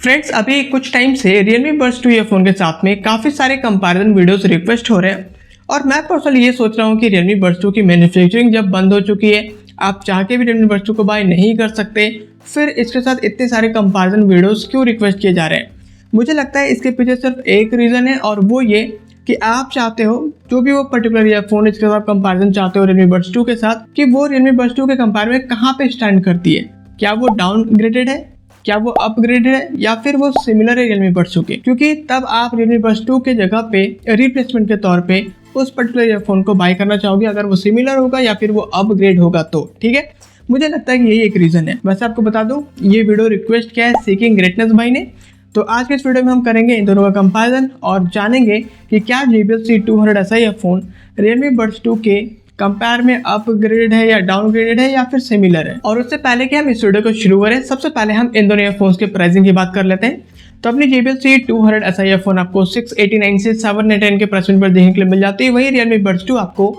Friends, अभी कुछ time से Realme Buds 2 ईयरफोन के साथ में काफ़ी सारे कंपैरिजन वीडियोस रिक्वेस्ट हो रहे हैं और मैं पर्सनली ये सोच रहा हूँ कि Realme Buds 2 की मैन्युफैक्चरिंग जब बंद हो चुकी है, आप चाह के भी Realme Buds 2 को बाय नहीं कर सकते, फिर इसके साथ इतने सारे कंपैरिजन वीडियोस क्यों रिक्वेस्ट किए जा रहे हैं। मुझे लगता है इसके पीछे सिर्फ एक रीज़न है और वो ये कि आप चाहते हो जो भी वो पर्टिकुलर ईयरफोन इसके साथ कंपैरिजन चाहते हो Realme Buds 2 के साथ कि वो Realme Buds 2 के कंपेयर में कहाँ पे स्टैंड करती है। क्या वो डाउनग्रेडेड है, क्या वो अपग्रेडेड है या फिर वो सिमिलर है Realme Buds 2 के, क्योंकि तब आप Realme Buds 2 के जगह पे रिप्लेसमेंट के तौर पे उस पर्टिकुलर ईयरफोन को बाय करना चाहोगे अगर वो सिमिलर होगा या फिर वो अपग्रेड होगा तो। ठीक है, मुझे लगता है कि यही एक रीज़न है। वैसे आपको बता दूं, ये वीडियो रिक्वेस्ट किया है सीकिंग ग्रेटनेस भाई ने। तो आज के इस वीडियो में हम करेंगे इन दोनों का कंपैरिजन और जानेंगे कि क्या JBL C200 ऐसा ईयरफोन Realme Buds 2 के कंपेयर में अपग्रेडेड है या डाउनग्रेडेड है या फिर सिमिलर है। और उससे पहले कि हम इस वीडियो को शुरू करें, सबसे पहले हम इन दोनों ईयरफोन्स के प्राइसिंग की बात कर लेते हैं। तो अपनी JBL C200 ऐसा ईयरफोन आपको 689 से 799 के प्राइस पर देखने के लिए मिल जाती है। वहीं Realme Buds 2 आपको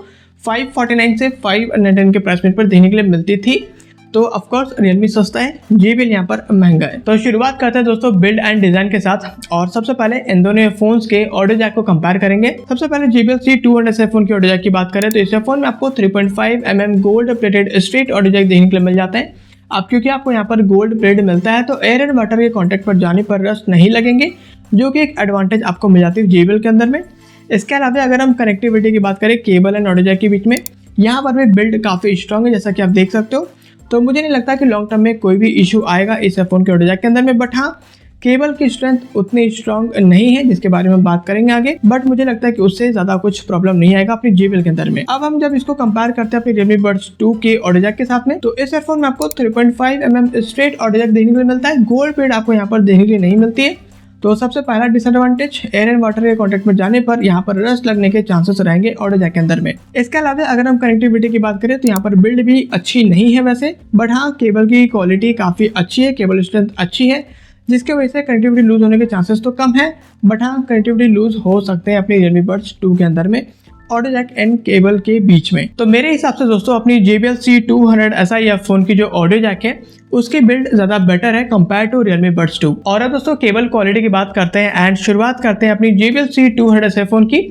549 से 510 के प्राइस पर देखने के लिए मिलती थी। तो ऑफ कोर्स Realme सस्ता है, JBL यहाँ पर महंगा है। तो शुरुआत करते हैं दोस्तों बिल्ड एंड डिजाइन के साथ और सबसे पहले इन दोनों फोन्स के ऑडियो जैक को कंपेयर करेंगे। सबसे पहले JBL C200 ऐसे फोन की ऑडियो जैक की बात करें तो इस फोन में आपको 3.5 mm gold plated straight audio jack देखने के लिए मिल जाता है। अब क्योंकि आपको यहाँ पर गोल्ड प्लेट मिलता है तो एयर एंड वाटर के कॉन्टेक्ट पर जाने पर रस्ट नहीं लगेंगे, जो कि एक एडवांटेज आपको मिल जाती है JBL के अंदर में। इसके अलावा अगर हम कनेक्टिविटी की बात करें केबल एंड ऑडियो जैक के बीच में, यहाँ पर भी बिल्ड काफ़ी स्ट्रॉन्ग है जैसा कि आप देख सकते हो। तो मुझे नहीं लगता कि लॉन्ग टर्म में कोई भी इशू आएगा इस ईयरफोन के ऑडियो जैक के अंदर में। बट हाँ, केबल की स्ट्रेंथ उतनी स्ट्रॉन्ग नहीं है जिसके बारे में हम बात करेंगे आगे, बट मुझे लगता है कि उससे ज़्यादा कुछ प्रॉब्लम नहीं आएगा अपनी JBL के अंदर में। अब हम जब इसको कंपेयर करते हैं अपनी Realme Buds 2 के ऑडियो जैक के साथ में, तो इस ईयरफोन में आपको 3.5 mm स्ट्रेट ऑडियो जैक देखने को मिलता है, गोल्ड प्लेट आपको यहाँ पर देखने के लिए नहीं मिलती है। तो सबसे पहला डिसएडवांटेज, एयर एंड वाटर के कॉन्टेक्ट में जाने पर यहाँ पर रस्ट लगने के चांसेस रहेंगे ऑडियो जैक के अंदर में। इसके अलावा अगर हम कनेक्टिविटी की बात करें तो यहाँ पर बिल्ड भी अच्छी नहीं है वैसे, बट हाँ केबल की क्वालिटी काफ़ी अच्छी है, केबल स्ट्रेंथ अच्छी है, जिसके वजह से कनेक्टिविटी लूज होने के चांसेस तो कम है। बट हाँ कनेक्टिविटी लूज हो सकते हैं अपनी Realme Buds 2 के अंदर में ऑडियो जैक एंड केबल के बीच में। तो मेरे हिसाब से दोस्तों अपनी JBL C200 ऐसा ईयरफोन की जो ऑडियो जैक है उसकी बिल्ड ज़्यादा बेटर है कंपेयर टू Realme Buds 2। और अब दोस्तों केबल क्वालिटी की बात करते हैं एंड शुरुआत करते हैं अपनी JBL C200 ऐसे ईयरफोन की।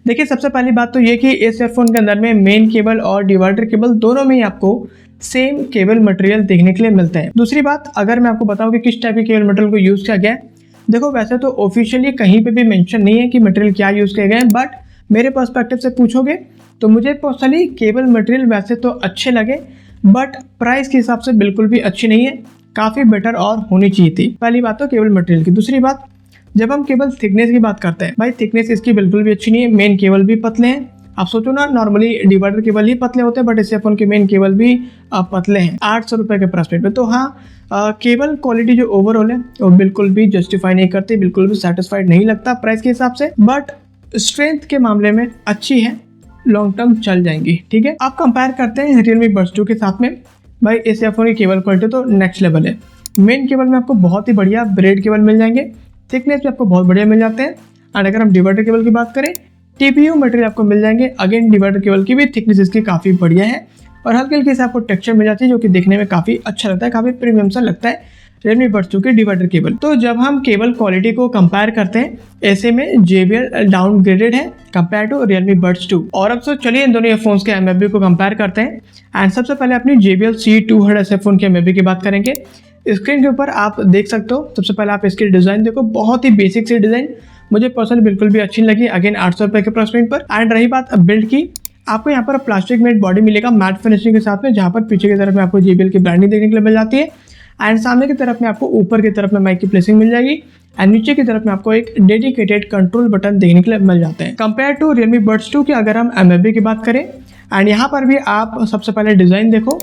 देखिए सबसे पहली बात तो ये कि इस ईयरफोन के अंदर में मेन केबल और डिवाइडर केबल दोनों में ही आपको सेम केबल मटेरियल देखने के लिए मिलते हैं। दूसरी बात, अगर मैं आपको बताऊं कि किस टाइप के केबल मटेरियल को यूज़ किया गया है, देखो वैसे तो ऑफिशियली कहीं पे भी मेंशन नहीं है कि मटेरियल क्या यूज़ किया गया है, बट मेरे पर्सपेक्टिव से पूछोगे तो मुझे पर्सनली केबल मटेरियल वैसे तो अच्छे लगे, बट प्राइस के हिसाब से बिल्कुल भी अच्छी नहीं है, काफ़ी बेटर और होनी चाहिए थी। पहली बात तो केबल मटेरियल की। दूसरी बात, जब हम केबल थिकनेस की बात करते हैं, भाई थिकनेस इसकी बिल्कुल भी अच्छी नहीं है, मेन केबल भी पतले हैं। आप सोचो ना, नॉर्मली डिवाइडर केबल ही पतले होते हैं, बट इस ईयरफोन के मेन केबल भी पतले हैं 800 रुपये के प्राइस पे। तो हाँ, केबल क्वालिटी जो ओवरऑल है वो बिल्कुल भी जस्टिफाई नहीं करती, बिल्कुल भी सेटिस्फाइड नहीं लगता प्राइस के हिसाब से, बट स्ट्रेंथ के मामले में अच्छी है, लॉन्ग टर्म चल जाएंगी। ठीक है, आप कंपेयर करते हैं Realme Buds 2 के साथ में, भाई इस ईयरफोन की केबल क्वालिटी तो नेक्स्ट लेवल है। मेन केबल में आपको बहुत ही बढ़िया ब्रेड केबल मिल जाएंगे, थिकनेस भी आपको बहुत बढ़िया मिल जाते हैं। एंड अगर हम डिवाइडर केबल की बात करें, TPU मटेरियल आपको मिल जाएंगे, अगेन डिवाइडर केबल की भी थिकनेस इसकी काफ़ी बढ़िया है और हल्की हल्की से आपको टेक्सचर मिल जाती है जो कि देखने में काफ़ी अच्छा लगता है, काफ़ी प्रीमियम सा लगता है Realme Buds 2 के डिवाइडर केबल। तो जब हम केबल क्वालिटी को कंपेयर करते हैं, ऐसे में JBL डाउनग्रेडेड है कंपेयर टू Realme Buds 2। और अब तो चलिए इन दोनों ईयरफोन्स के MFB को कंपेयर करते हैं एंड सबसे पहले अपनी JBL C200 ऐसे फोन के MFB की बात करेंगे। स्क्रीन के ऊपर आप देख सकते हो, सबसे पहले आप इसकी डिज़ाइन देखो, बहुत ही बेसिक सी डिज़ाइन, मुझे पर्सनली बिल्कुल भी अच्छी लगी, अगेन 800 रुपये के प्राइस पॉइंट पर। एंड रही बात बिल्ड की, आपको यहाँ पर प्लास्टिक मेड बॉडी मिलेगा मैट फिनिशिंग के साथ में, जहाँ पर पीछे की तरफ में आपको JBL की ब्रांडिंग देखने के लिए मिल जाती है एंड सामने की तरफ में आपको ऊपर की तरफ में माइक की प्लेसिंग मिल जाएगी एंड नीचे की तरफ में आपको एक डेडिकेटेड कंट्रोल बटन देखने के लिए मिल जाते हैं। कंपेयर टू Realme Buds 2 की अगर हम MFB की बात करें एंड यहाँ पर भी आप सबसे पहले डिज़ाइन देखो,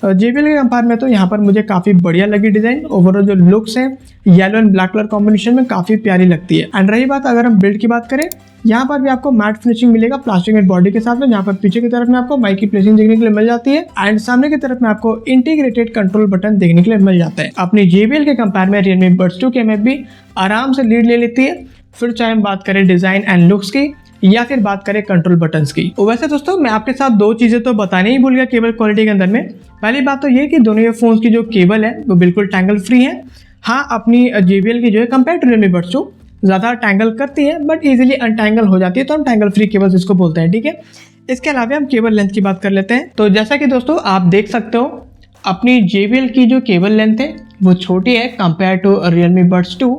JBL के कंपेयर में तो यहाँ पर मुझे काफ़ी बढ़िया लगी डिज़ाइन। ओवरऑल जो लुक्स है yellow and black colour combination में काफ़ी प्यारी लगती है। एंड रही बात अगर हम बिल्ड की बात करें, यहाँ पर भी आपको मैट फिनिशिंग मिलेगा प्लास्टिक मेड बॉडी के साथ में, जहाँ पर पीछे की तरफ में आपको माइक की प्लेसिंग देखने के लिए मिल जाती है एंड सामने की तरफ में आपको इंटीग्रेटेड कंट्रोल बटन देखने के लिए मिल जाता है। अपनी JBL के कंपेयर में Realme Buds 2 की MFB आराम से लीड ले लेती है, फिर चाहे हम बात करें डिज़ाइन एंड लुक्स की या फिर बात करें कंट्रोल बटन्स की। वैसे दोस्तों मैं आपके साथ दो चीज़ें तो बताने ही भूल गया केबल क्वालिटी के अंदर में। पहली बात तो ये कि दोनों ईयरफोन्स की जो केबल है वो बिल्कुल टैंगल फ्री है, हाँ, अपनी JBL की जो है कंपेयर टू Realme Buds 2 ज़्यादा टैंगल करती है बट इजीली अनटैंगल हो जाती है, तो हम टैंगल फ्री केबल्स इसको बोलते हैं, ठीक है। इसके अलावा हम केबल लेंथ की बात कर लेते हैं। तो जैसा कि दोस्तों आप देख सकते हो अपनी JBL की जो केबल लेंथ है वो छोटी है कंपेयर टू Realme Buds 2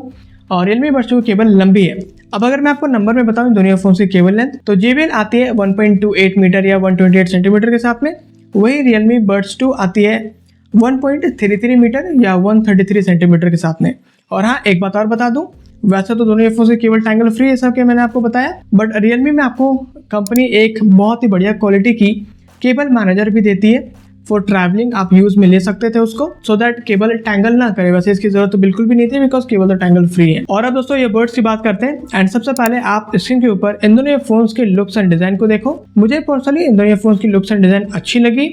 और Realme Buds 2 की केबल लंबी है। अब अगर मैं आपको नंबर में बताऊं दोनों ईयरफोन्स की केबल लेंथ, तो JBL आती है 1.28 मीटर या 128 सेंटीमीटर के साथ में, वही Realme Buds 2 आती है 1.33 मीटर या 133 सेंटीमीटर के साथ में। और हाँ, एक बात और बता दूं, वैसे तो दोनों ईयरफोन्स की केबल टैंगल फ्री है सब के मैंने आपको बताया, बट Realme में आपको कंपनी एक बहुत ही बढ़िया क्वालिटी की केबल मैनेजर भी देती है फॉर ट्रैवलिंग। आप यूज में ले सकते थे उसको सो दैट केबल टैंगल ना करे। वैसे इसकी जरूरत तो बिल्कुल भी नहीं थी बिकॉज केबल तो टैंगल फ्री है। और अब दोस्तों ये बर्ड्स की बात करते हैं एंड सबसे पहले आप स्क्रीन के ऊपर इन दोनों ईयरफोन्स के लुक्स एंड डिजाइन को देखो। मुझे पर्सनली इन दोनों ईयरफोन्स की लुक्स एंड डिजाइन अच्छी लगी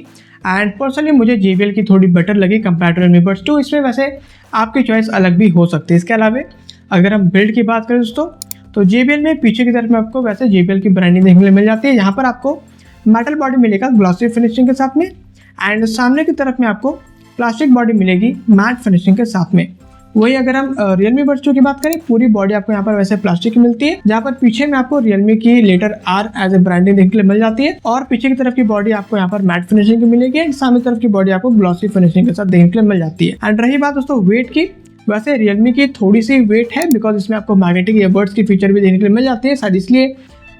एंड पर्सनली मुझे JBL की थोड़ी बेटर लगी कंपेयर टू Realme Buds 2। इसमें वैसे आपकी चॉइस अलग भी हो सकती है। इसके अलावा अगर हम बिल्ड की बात करें दोस्तों, तो JBL में पीछे की तरफ में आपको वैसे JBL की ब्रांडिंग देखने को मिल जाती है। यहाँ पर आपको मेटल बॉडी मिलेगा ग्लॉसी फिनिशिंग के साथ में एंड सामने की तरफ में आपको प्लास्टिक बॉडी मिलेगी मैट फिनिशिंग के साथ में। वही अगर हम Realme Buds 2 की बात करें, पूरी बॉडी आपको यहाँ पर वैसे प्लास्टिक की मिलती है, जहाँ पर पीछे में आपको Realme की letter R as a branding देखने को मिल जाती है और पीछे की तरफ की बॉडी आपको यहाँ पर मैट फिनिशिंग की मिलेगी एंड सामने तरफ की बॉडी आपको ग्लॉसी फिनिशिंग के साथ देखने को मिल जाती है। एंड रही बात दोस्तों वेट की, वैसे Realme की थोड़ी सी वेट है बिकॉज इसमें आपको मैग्नेटिक ईयरबड्स की फीचर भी देखने को मिल जाती है शायद इसलिए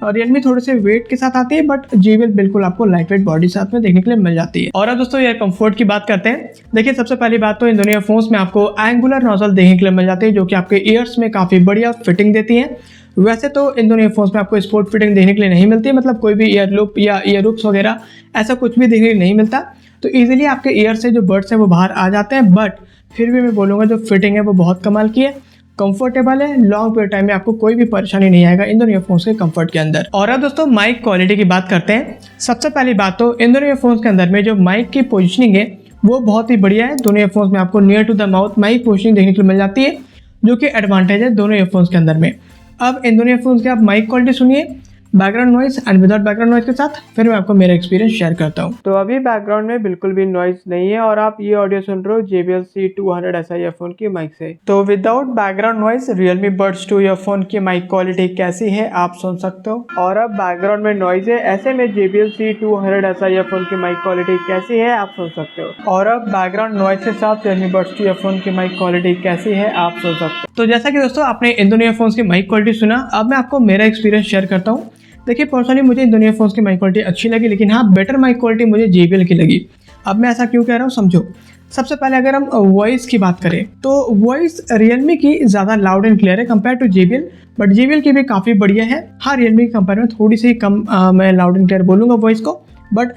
Realme थोड़े से वेट के साथ आती है, बट JBL बिल्कुल आपको लाइट वेट बॉडी साथ में देखने के लिए मिल जाती है। और अब दोस्तों यार कंफर्ट की बात करते हैं। देखिए सबसे पहली बात तो इन दोनों ईयरफोन्स में आपको एंगुलर नोजल देखने के लिए मिल जाती है जो कि आपके ईयर्स में काफ़ी बढ़िया फिटिंग देती है। वैसे तो इन दोनों ईयरफोन्स में आपको स्पोर्ट फिटिंग देखने के लिए नहीं मिलती है, मतलब कोई भी ईयर लूप या ईयर हुक्स वगैरह ऐसा कुछ भी देखने के लिए नहीं मिलता, तो ईजिली आपके ईयर से जो बड्स हैं वो बाहर आ जाते हैं। बट फिर भी मैं बोलूँगा जो फिटिंग है वो बहुत कमाल की है, कंफर्टेबल है, लॉन्ग पीरियड टाइम में आपको कोई भी परेशानी नहीं आएगा इन दोनों ईयरफोन्स के कंफर्ट के अंदर। और अब दोस्तों माइक क्वालिटी की बात करते हैं। सबसे पहली बात तो इन दोनों ईयरफोन्स के अंदर में जो माइक की पोजीशनिंग है वो बहुत ही बढ़िया है। दोनों ईयरफोन्स में आपको near to the mouth mic positioning देखने को मिल जाती है जो कि एडवांटेज है दोनों ईयरफोन्स के अंदर में। अब इन दोनों ईयरफोन्स की आप माइक क्वालिटी सुनिए background noise and without background noise के साथ, फिर मैं आपको मेरा एक्सपीरियंस शेयर करता हूँ। तो अभी बैकग्राउंड में बिल्कुल भी नॉइज नहीं है और आप ये ऑडियो सुन रहे हो JBL C200 SI ईयरफोन की माइक से। तो without background noise Realme Buds 2 earphone की माइक क्वालिटी कैसी है आप सुन सकते हो। और अब बैकग्राउंड में नॉइज है, ऐसे में JBL C200 SI ईयरफोन की माइक क्वालिटी कैसी है आप सुन सकते हो। और अब बैकग्राउंड नॉइज के साथ Realme Buds 2 ईयरफोन की माइक क्वालिटी कैसी है आप सुन सकते हो। तो जैसा कि दोस्तों आपने इन दोनों ईयरफोन्स की माइक क्वालिटी सुना, अब मैं आपको मेरा एक्सपीरियंस शेयर करता हूँ। देखिए पर्सनली मुझे इन दोनों ईयरफोन्स की माइक क्वालिटी अच्छी लगी, लेकिन हाँ बेटर माइक क्वालिटी मुझे JBL की लगी। अब मैं ऐसा क्यों कह रहा हूँ समझो। सबसे पहले अगर हम वॉइस की बात करें तो वॉइस Realme की ज़्यादा लाउड एंड क्लियर है compare to JBL, but JBL की भी काफ़ी बढ़िया है। हाँ Realme के कंपेयर में थोड़ी सी कम मैं लाउड एंड क्लियर बोलूँगा वॉइस को, बट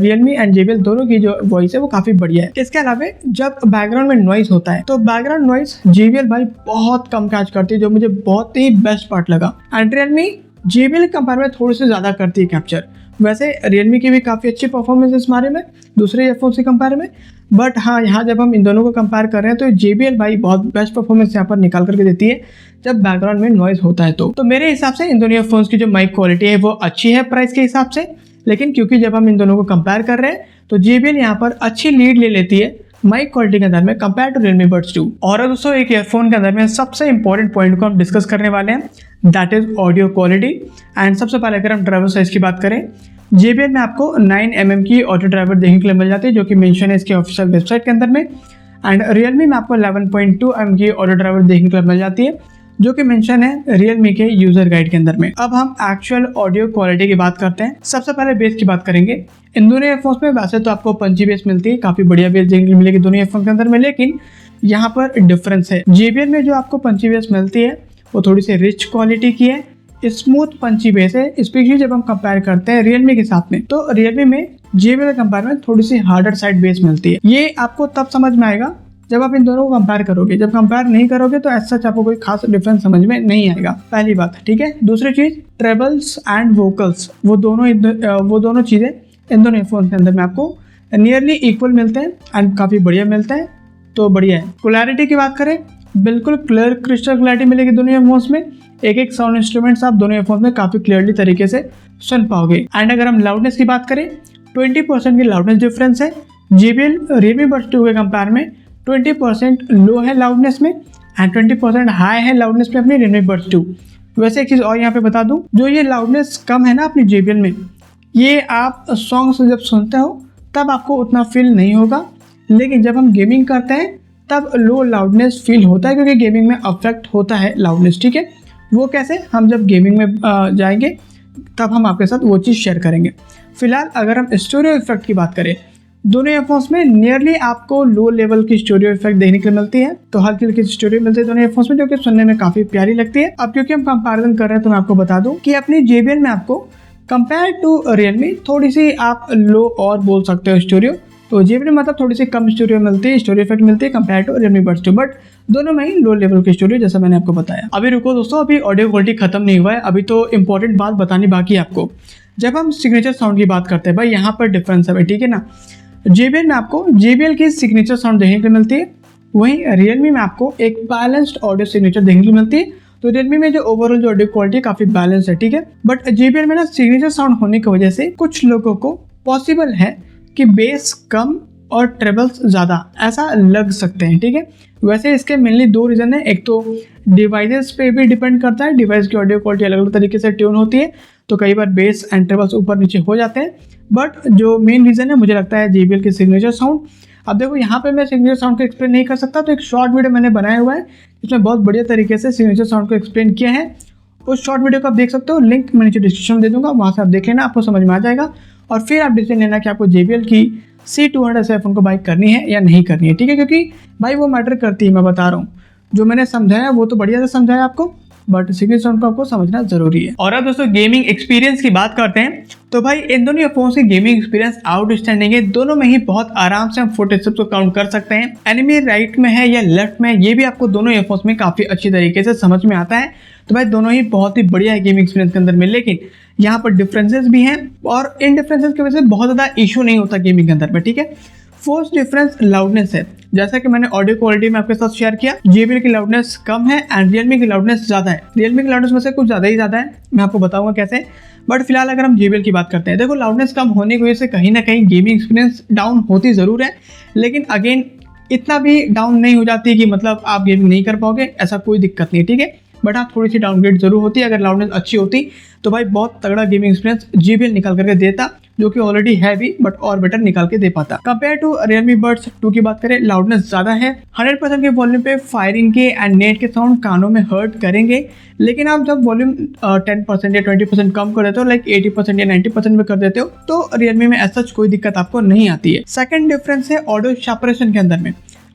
Realme एंड JBL दोनों की जो वॉइस है वो काफ़ी बढ़िया है। इसके अलावा जब बैकग्राउंड में नॉइज होता है तो बैकग्राउंड नॉइज JBL भाई बहुत कम कैच करती है, जो मुझे बहुत ही बेस्ट पार्ट लगा। एंड Realme JBL के कंपेयर में थोड़ी सी ज़्यादा करती है कैप्चर। वैसे Realme की भी काफ़ी अच्छी परफॉर्मेंस है इस बारे में दूसरे ईयरफोन्स के कंपेयर में, बट हाँ यहाँ जब हम इन दोनों को कंपेयर कर रहे हैं तो JBL भाई बहुत बेस्ट परफॉर्मेंस यहाँ पर निकाल करके देती है जब बैकग्राउंड में नॉइज होता है। तो मेरे हिसाब से इन दोनों ईयरफोन्स की जो माइक क्वालिटी है वो अच्छी है प्राइस के हिसाब से, लेकिन क्योंकि जब हम इन दोनों को कंपेयर कर रहे हैं तो JBL यहाँ पर अच्छी लीड ले लेती है माइक क्वालिटी के अंदर में कंपेयर टू Realme Buds 2। और दोस्तों एक ईयरफोन के अंदर में सबसे इंपॉर्टेंट पॉइंट को हम डिस्कस करने वाले हैं, that is audio quality. And सबसे पहले अगर हम ड्राइवर साइज की बात करें, JBL में आपको 9 mm की ऑडियो ड्राइवर देखने के लिए मिल जाती है जो कि मेंशन है इसके ऑफिशियल वेबसाइट के अंदर में। एंड Realme में आपको 11.2 mm की ऑडियो ड्राइवर देखने के लिए मिल जाती है जो कि मेंशन है Realme के यूजर गाइड के अंदर में। अब हम एक्चुअल ऑडियो क्वालिटी की बात करते हैं। सबसे पहले बेस की बात करेंगे। इन दोनों ईयरफोन्स में वैसे तो आपको पंची बेस मिलती है, काफी बढ़िया बेस देखने को मिलेगी दोनों ईयरफोन के अंदर में, लेकिन यहाँ पर डिफरेंस है। JBL में जो आपको पंची बेस मिलती है वो थोड़ी सी रिच क्वालिटी की है, स्मूथ पंची बेस है, स्पेशली जब हम कंपेयर करते हैं Realme के साथ में। तो Realme में JBL के कंपेयर में थोड़ी सी हार्डर साइड बेस मिलती है। ये आपको तब समझ में आएगा जब आप इन दोनों को कंपेयर करोगे। जब कंपेयर नहीं करोगे तो ऐसा आपको कोई खास डिफरेंस समझ में नहीं आएगा, पहली बात, ठीक है। दूसरी चीज ट्रेबल्स एंड वोकल्स, वो दोनों चीजें इन दोनों ईयरफोन के अंदर में आपको नियरली इक्वल मिलते हैं एंड काफी बढ़िया मिलता है, तो बढ़िया है। क्लैरिटी की बात करें, बिल्कुल क्लियर क्रिस्टल क्लैरिटी मिलेगी दोनों ईयरफोन्स में। एक साउंड इंस्ट्रूमेंट्स आप दोनों ईयरफोन्स में काफी क्लियरली तरीके से सुन पाओगे। एंड अगर हम लाउडनेस की बात करें, 20% की लाउडनेस डिफरेंस है। JBL Realme Buds 2 के कंपेयर में 20% लो है लाउडनेस में एंड 20% हाई है लाउडनेस में अपनी Realme Buds 2। वैसे एक चीज़ और यहाँ पे बता दूँ, जो ये लाउडनेस कम है ना अपनी JBL में, ये आप सॉन्ग्स जब सुनते हो तब आपको उतना फील नहीं होगा, लेकिन जब हम गेमिंग करते हैं तब लो लाउडनेस फील होता है, क्योंकि गेमिंग में अफेक्ट होता है लाउडनेस। ठीक है, वो कैसे, हम जब गेमिंग में जाएंगे तब हम आपके साथ वो चीज़ शेयर करेंगे। फिलहाल अगर हम स्टोरियो इफेक्ट की बात करें, दोनों ईयरफोन्स में नियरली आपको लो लेवल की स्टोरियो इफेक्ट देखने के लिए मिलती है। तो हल्की हल्की स्टोरियो मिलती है दोनों ईयरफोन्स में, जो कि सुनने में काफ़ी प्यारी लगती है। अब क्योंकि हम कंपैरिजन कर रहे हैं तो मैं आपको बता दूं कि अपनी JBL में आपको कंपेयर टू Realme थोड़ी सी आप लो और बोल सकते हो स्टोरियो। तो JBL में मतलब थोड़ी सी कम स्टोरियो मिलती है, स्टोरियो इफेक्ट मिलती है compare to Realme Buds 2, but दोनों में ही लो लेवल की स्टोरियो, जैसा मैंने आपको बताया। अभी रुको दोस्तों, अभी ऑडियो क्वालिटी खत्म नहीं हुआ है, अभी तो इंपॉर्टेंट बात बतानी बाकी है आपको। जब हम सिग्नेचर साउंड की बात करते हैं भाई, यहाँ पर डिफरेंस है, ठीक है ना। JBL में आपको JBL की सिग्नेचर साउंड देखने को मिलती है, वहीं Realme में आपको एक बैलेंस्ड ऑडियो सिग्नेचर देखने को मिलती है। तो Realme में जो ओवरऑल जो ऑडियो क्वालिटी काफी बैलेंस है, ठीक है। बट JBL में ना सिग्नेचर साउंड होने की वजह से कुछ लोगों को पॉसिबल है कि बेस कम और ट्रेबल्स ज़्यादा ऐसा लग सकते हैं, ठीक है। वैसे इसके मेनली दो रीज़न है, एक तो डिवाइसेस पे भी डिपेंड करता है, डिवाइस की ऑडियो क्वालिटी अलग अलग तरीके से ट्यून होती है, तो कई बार बेस एंड ट्रेबल्स ऊपर नीचे हो जाते हैं। बट जो मेन रीज़न है मुझे लगता है JBL की सिग्नेचर साउंड। अब देखो यहाँ पे मैं सिग्नेचर साउंड को एक्सप्लेन नहीं कर सकता, तो एक शॉर्ट वीडियो मैंने बनाया हुआ है, इसमें बहुत बढ़िया तरीके से सिग्नेचर साउंड को एक्सप्लेन किया है। उस शॉर्ट वीडियो को आप देख सकते हो, लिंक मैं नीचे डिस्क्रिप्शन में दे दूंगा, वहाँ से आप देख लेना, आपको समझ में आ जाएगा। और फिर आप डिसीजन लेना कि आपको JBL की C200 ऐसे ईयरफोन को बाई करनी है या नहीं करनी है, ठीक है। क्योंकि भाई वो मैटर करती है, मैं बता रहा हूँ, जो मैंने समझाया वो तो बढ़िया से समझाया आपको, बट सिग्नेचर साउंड को आपको समझना जरूरी है। और अब दोस्तों गेमिंग एक्सपीरियंस की बात करते हैं, तो भाई इन दोनों ईयरफोन्स की गेमिंग एक्सपीरियंस आउटस्टैंडिंग है। दोनों में ही बहुत आराम से हम फुटेज को काउंट कर सकते हैं, एनिमी राइट में है या लेफ्ट में, ये भी आपको दोनों ईयरफोन्स में काफी अच्छी तरीके से समझ में आता है। तो भाई दोनों ही बहुत ही बढ़िया है गेमिंग एक्सपीरियंस के अंदर में, लेकिन यहाँ पर डिफरेंसेस भी हैं और इन डिफरेंसेस की वजह से बहुत ज़्यादा इशू नहीं होता गेमिंग के अंदर में, ठीक है। फर्स्ट डिफरेंस लाउडनेस है। जैसा कि मैंने ऑडियो क्वालिटी में आपके साथ शेयर किया, JBL की लाउडनेस कम है एंड Realme की लाउडनेस ज़्यादा है। Realme की लाउडनेस में से कुछ ज़्यादा ही ज़्यादा है, मैं आपको बताऊंगा कैसे। बट फिलहाल अगर हम JBL की बात करते हैं, देखो लाउडनेस कम होने की वजह से कहीं ना कहीं गेमिंग एक्सपीरियंस डाउन होती ज़रूर है, लेकिन अगेन इतना भी डाउन नहीं हो जाती कि मतलब आप गेमिंग नहीं कर पाओगे, ऐसा कोई दिक्कत नहीं है, ठीक है। बट हाँ थोड़ी सी डाउनग्रेड जरूर होती है। अगर लाउडनेस अच्छी होती तो भाई बहुत तगड़ा गेमिंग एक्सपीरियंस JBL निकाल करके देता, जो कि ऑलरेडी है भी, बट और बेटर निकाल के दे पाता। कंपेयर टू Realme Buds 2 की बात करें, लाउडनेस ज़्यादा है। 100% के वॉल्यूम पे फायरिंग के एंड नेट के साउंड कानों में हर्ट करेंगे, लेकिन आप जब वॉल्यूम 10% या 20% कम कर देते हो, लाइक 80% या 90% में कर देते हो, तो Realme में ऐसा कोई दिक्कत आपको नहीं आती है। सेकेंड डिफरेंस है ऑडियो सेपरेशन के अंदर में।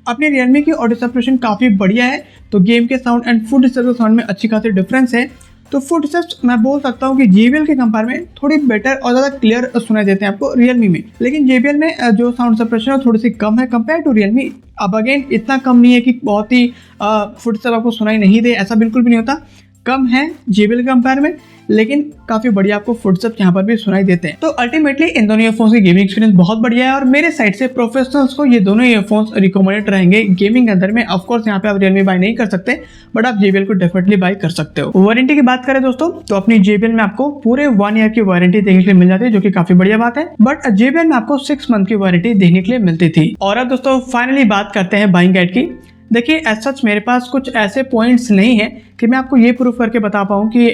अपनी Realme की ऑडियो सेपरेशन काफ़ी बढ़िया है, तो गेम के sound and foot steps sound में अच्छी खासी डिफरेंस है। तो फुट स्टेप्स मैं बोल सकता हूँ कि JBL के कंपेयर में थोड़ी बेटर और ज़्यादा क्लियर सुनाई देते हैं आपको Realme में, लेकिन JBL में जो साउंड सेपरेशन है थोड़ी सी कम है कंपेयर टू Realme। अब अगेन इतना कम नहीं है कि बहुत ही फुट स्टेप आपको सुनाई नहीं दे, ऐसा बिल्कुल भी नहीं होता, कम है JBL के कंपेयर में, लेकिन काफी बढ़िया आपको फुटस्टेप्स यहाँ पर भी सुनाई देते हैं। तो अल्टीमेटली इन दोनों ईयरफोन्स की गेमिंग एक्सपीरियंस बहुत बढ़िया है और मेरे साइड से प्रोफेशनल्स को ये दोनों ईयरफोन्स रिकमेंडेड रहेंगे गेमिंग के अंदर में। ऑफ कोर्स यहाँ पे आप Realme बाय नहीं कर सकते, बट आप JBL को डेफिनेटली बाय कर सकते हो। वारंटी की बात करें दोस्तों, तो अपनी JBL में आपको पूरे 1 ईयर की वारंटी देखने के लिए मिल जाती है, जो कि काफी बढ़िया बात है। बट JBL में आपको 6 मंथ की वारंटी देखने के लिए मिलती थी। और अब दोस्तों फाइनली बात करते हैं बाइंग गाइड की। देखिए एज सच मेरे पास कुछ ऐसे पॉइंट्स नहीं है कि मैं आपको ये प्रूफ करके बता पाऊँ कि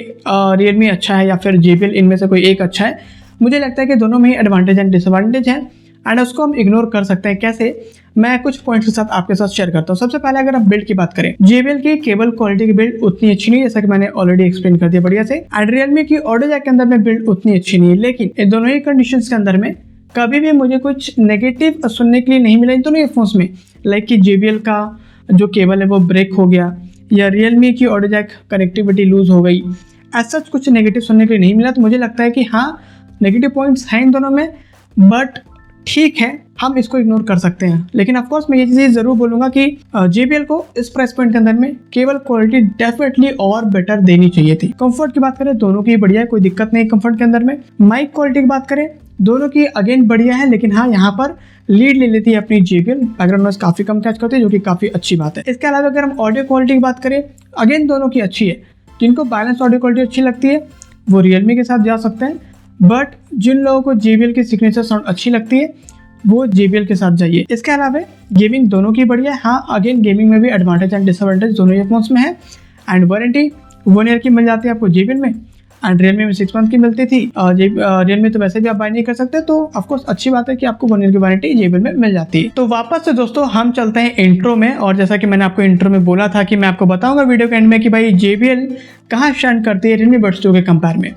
Realme अच्छा है या फिर JBL, इनमें से कोई एक अच्छा है। मुझे लगता है कि दोनों में ही एडवांटेज एंड डिसएडवांटेज है एंड उसको हम इग्नोर कर सकते हैं। कैसे, मैं कुछ पॉइंट्स के साथ आपके साथ शेयर करता हूँ। सबसे पहले अगर आप बिल्ड की बात करें, JBL की केबल क्वालिटी की बिल्ड उतनी अच्छी नहीं है, जैसा कि मैंने ऑलरेडी एक्सप्लेन कर दिया बढ़िया से। एंड Realme की ऑडियो जैक के अंदर में बिल्ड उतनी अच्छी नहीं है, लेकिन इन दोनों ही कंडीशंस के अंदर में कभी भी मुझे कुछ नेगेटिव सुनने के लिए नहीं मिला इन दोनों ईयरफोन्स में, लाइक कि JBL का जो केबल है वो ब्रेक हो गया या Realme की ऑडियो जैक कनेक्टिविटी लूज हो गई, ऐसा कुछ नेगेटिव सुनने के लिए नहीं मिला। तो मुझे लगता है कि हाँ नेगेटिव पॉइंट्स हैं इन दोनों में, बट ठीक है हम इसको इग्नोर कर सकते हैं। लेकिन ऑफ कोर्स मैं ये चीज़ ज़रूर बोलूँगा कि JBL को इस प्राइस पॉइंट के अंदर में केबल क्वालिटी डेफिनेटली और बेटर देनी चाहिए थी। कंफर्ट की बात करें दोनों की बढ़िया है, कोई दिक्कत नहीं कंफर्ट के अंदर में। माइक क्वालिटी की बात करें दोनों की अगेन बढ़िया है, लेकिन हाँ यहाँ पर लीड ले लेती है अपनी JBL, बैकग्राउंड नॉइस काफ़ी कम कैच करती है, जो कि काफ़ी अच्छी बात है। इसके अलावा अगर हम ऑडियो क्वालिटी की बात करें, अगेन दोनों की अच्छी है। जिनको बैलेंस ऑडियो क्वालिटी अच्छी लगती है वो Realme के साथ जा सकते हैं, बट जिन लोगों को JBL की सिग्नेचर साउंड अच्छी लगती है वो JBL के साथ जाइए। इसके अलावा गेमिंग दोनों की बढ़िया है। हाँ, अगेन गेमिंग में भी एडवांटेज एंड डिसएडवांटेज दोनों ईयरफोन्स में है। एंड वारंटी 1 ईयर की मिल जाती है आपको JBL में, एंड रियलमी में 6 मंथ की मिलती थी। रियलमी तो वैसे भी आप बाय नहीं कर सकते, तो ऑफकोर्स अच्छी बात है कि आपको 1 ईयर की वारंटी JBL में मिल जाती है। तो वापस से दोस्तों हम चलते हैं इंट्रो में, और जैसा कि मैंने आपको इंट्रो में बोला था कि मैं आपको बताऊंगा वीडियो के एंड में कि भाई JBL कहाँ स्टैंड करती है रियलमी बड्स 2 के कंपेयर में।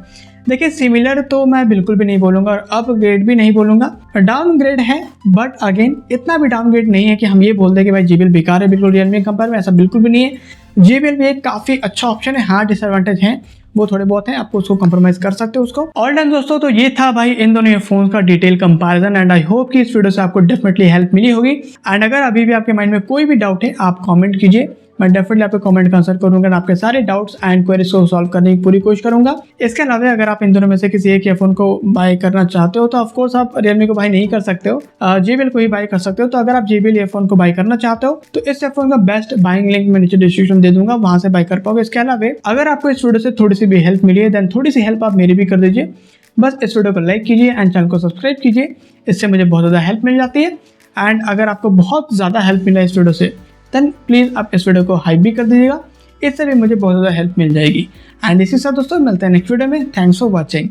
देखिए, सिमिलर तो मैं बिल्कुल भी नहीं बोलूँगा और अपग्रेड भी नहीं बोलूँगा, डाउनग्रेड है, बट अगेन इतना भी डाउनग्रेड नहीं है कि हम ये बोल दें कि भाई JBL बेकार है बिल्कुल रियलमी के कंपेयर में, ऐसा बिल्कुल भी नहीं है। JBL भी एक काफ़ी अच्छा ऑप्शन है। हाँ, डिसएडवांटेज हैं, वो थोड़े बहुत हैं, आपको उसको कंप्रोमाइज़ कर सकते हो उसको। ऑल डन दोस्तों, तो ये था भाई इन दोनों ईयरफोन्स का detail comparison, and I hope कि इस वीडियो से आपको डेफिनेटली हेल्प मिली होगी। एंड अगर अभी भी आपके माइंड में कोई भी डाउट है, आप कमेंट कीजिए, मैं डेफिनेटली आपके कमेंट का आंसर करूंगा और आपके सारे डाउट्स एंड क्वेरीज को सॉल्व करने की पूरी कोशिश करूंगा। इसके अलावा अगर आप इन दोनों में से किसी एक ईयरफोन को बाय करना चाहते हो तो ऑफकोर्स आप रियलमी को बाय नहीं कर सकते हो, JBL को ही बाय कर सकते हो। तो अगर आप JBL ईयरफोन को बाय करना चाहते हो तो इस ईयरफोन का बेस्ट बाइंग लिंक मैं नीचे डिस्क्रिप्शन दे दूंगा, वहां से बाय कर पाओगे। इसके अलावा अगर आपको इस वीडियो से थोड़ी सी भी हेल्प मिली है, देन थोड़ी सी हेल्प आप मेरी भी कर दीजिए। बस इस वीडियो को लाइक कीजिए एंड चैनल को सब्सक्राइब कीजिए, इससे मुझे बहुत ज़्यादा हेल्प मिल जाती है। एंड अगर आपको बहुत ज़्यादा हेल्प मिला इस वीडियो से, देन प्लीज़ आप इस वीडियो को हाइप भी कर दीजिएगा, इससे भी मुझे बहुत ज़्यादा हेल्प मिल जाएगी। एंड इसी के साथ दोस्तों मिलते हैं नेक्स्ट वीडियो में। Thanks for watching.